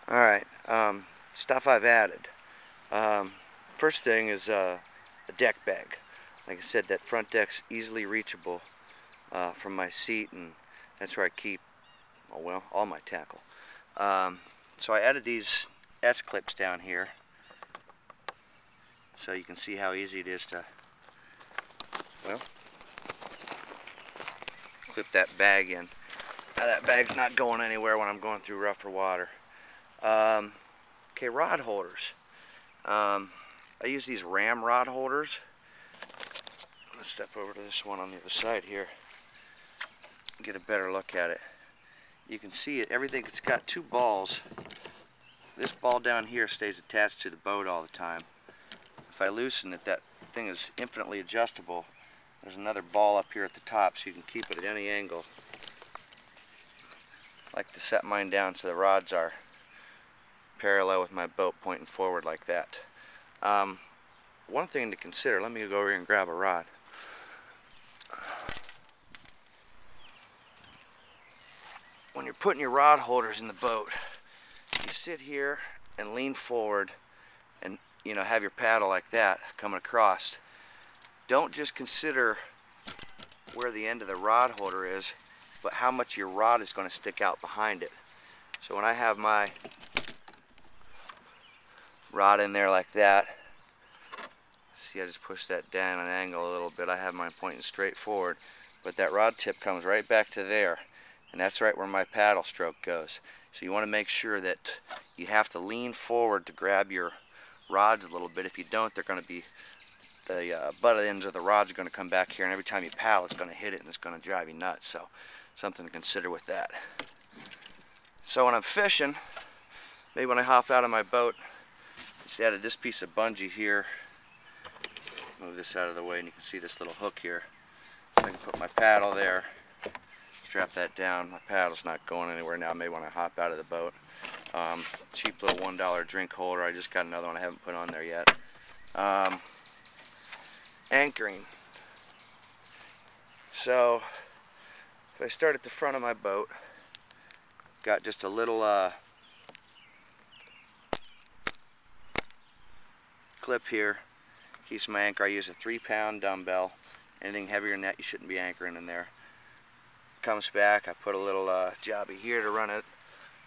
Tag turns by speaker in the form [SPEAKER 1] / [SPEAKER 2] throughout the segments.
[SPEAKER 1] Alright, stuff I've added. First thing is a deck bag. Like I said, that front deck's easily reachable from my seat, and that's where I keep, oh well, all my tackle. So I added these S-clips down here so you can see how easy it is to, well, clip that bag in. Now that bag's not going anywhere when I'm going through rougher water. Okay, rod holders. I use these Ram rod holders. I'm going to step over to this one on the other side here, get a better look at it. You can see it, everything, it's got two balls. This ball down here stays attached to the boat all the time. If I loosen it, that thing is infinitely adjustable. There's another ball up here at the top so you can keep it at any angle. I like to set mine down so the rods are parallel with my boat, pointing forward like that. One thing to consider, let me go over here and grab a rod. When you're putting your rod holders in the boat, you sit here and lean forward and, you know, have your paddle like that coming across. Don't just consider where the end of the rod holder is, but how much your rod is going to stick out behind it. So when I have my rod in there like that, see, I just push that down an angle a little bit. I have mine pointing straight forward, but that rod tip comes right back to there, and that's right where my paddle stroke goes. So you want to make sure that you have to lean forward to grab your rods a little bit. If you don't, they're going to be, the butt ends of the rods are going to come back here, and every time you paddle, it's going to hit it and it's going to drive you nuts. So something to consider with that. So when I'm fishing, maybe when I hop out of my boat, just added this piece of bungee here. Move this out of the way and you can see this little hook here. So I can put my paddle there, strap that down. My paddle's not going anywhere now, maybe when I hop out of the boat. Cheap little $1 drink holder. I just got another one I haven't put on there yet. Anchoring. So if I start at the front of my boat, got just a little clip here, keeps my anchor. I use a 3-pound dumbbell. Anything heavier than that you shouldn't be anchoring in there. Comes back, I put a little jobby here to run it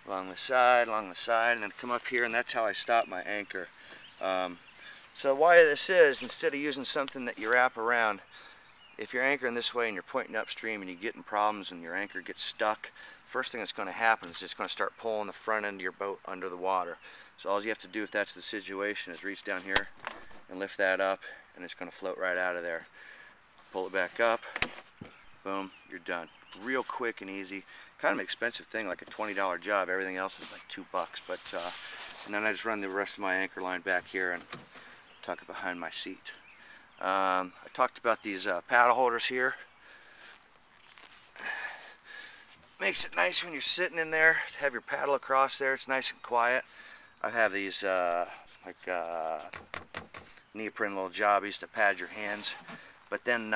[SPEAKER 1] along the side, and then come up here, and that's how I stop my anchor. So why this is, instead of using something that you wrap around, if you're anchoring this way and you're pointing upstream and you're getting problems and your anchor gets stuck, first thing that's going to happen is it's going to start pulling the front end of your boat under the water. So all you have to do if that's the situation is reach down here and lift that up, and it's going to float right out of there. Pull it back up, boom, you're done. Real quick and easy. Kind of an expensive thing, like a $20 job. Everything else is like $2, but and then I just run the rest of my anchor line back here and tuck it behind my seat. I talked about these paddle holders here. Makes it nice when you're sitting in there to have your paddle across there. It's nice and quiet. I have these neoprene little jobbies to pad your hands. But then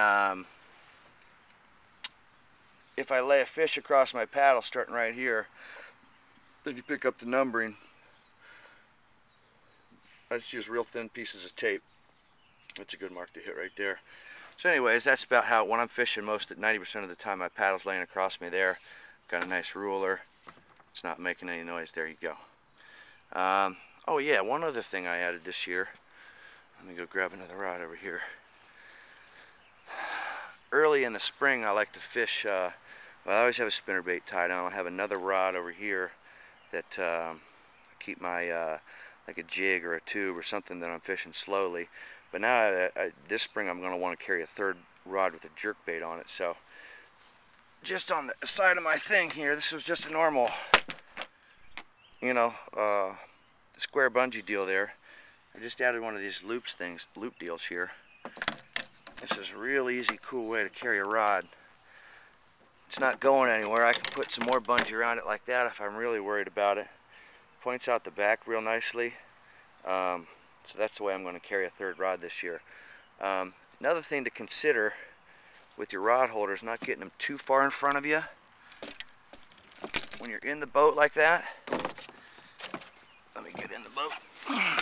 [SPEAKER 1] if I lay a fish across my paddle starting right here, then you pick up the numbering. I just use real thin pieces of tape. That's a good mark to hit right there. So anyways, that's about how, when I'm fishing, 90% of the time my paddle's laying across me there. Got a nice ruler. It's not making any noise. There you go. Oh yeah, one other thing I added this year. Let me go grab another rod over here. Early in the spring I like to fish, well, I always have a spinnerbait tied on. I'll have another rod over here that keep my, like a jig or a tube or something that I'm fishing slowly. But now, this spring I'm going to want to carry a third rod with a jerkbait on it. So, just on the side of my thing here, this was just a normal, you know, square bungee deal there. I just added one of these loop deals here. This is a real easy, cool way to carry a rod. It's not going anywhere. I can put some more bungee around it like that if I'm really worried about it. Points out the back real nicely. So that's the way I'm going to carry a third rod this year. Another thing to consider with your rod holders, not getting them too far in front of you. When you're in the boat like that, Let me get in the boat.